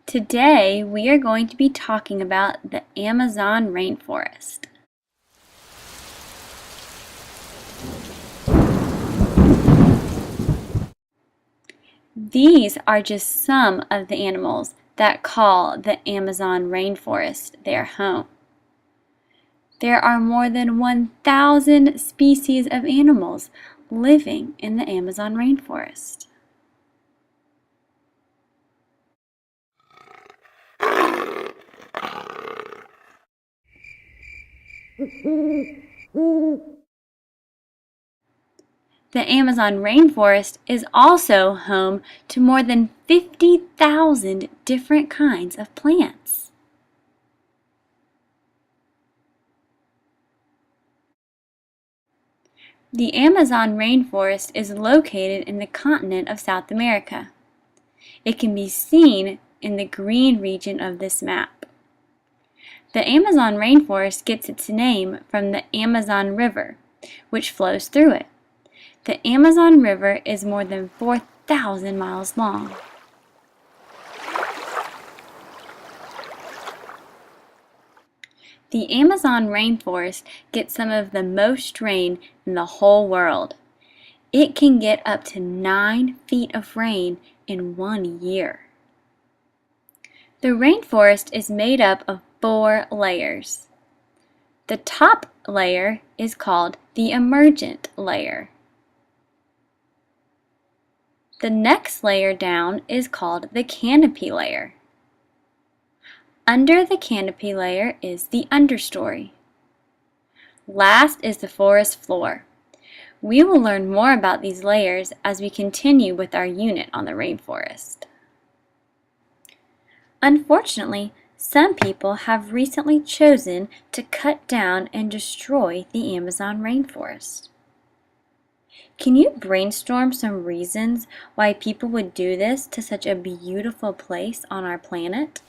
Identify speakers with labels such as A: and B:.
A: Today we are going to be talking about the Amazon rainforest. These are just some of the animals that call the Amazon rainforest their home. There are more than 1,000 species of animals living in the Amazon rainforest. The Amazon rainforest is also home to more than 50,000 different kinds of plants. The Amazon rainforest is located in the continent of South America. It can be seen in the green region of this map. The Amazon rainforest gets its name from the Amazon River, which flows through it. The Amazon River is more than 4,000 miles long. The Amazon rainforest gets some of the most rain in the whole world. It can get up to 9 feet of rain in 1 year. The rainforest is made up of 4 layers. The top layer is called the emergent layer. The next layer down is called the canopy layer. Under the canopy layer is the understory. Last is the forest floor. We will learn more about these layers as we continue with our unit on the rainforest. Unfortunately, some people have recently chosen to cut down and destroy the Amazon rainforest. Can you brainstorm some reasons why people would do this to such a beautiful place on our planet?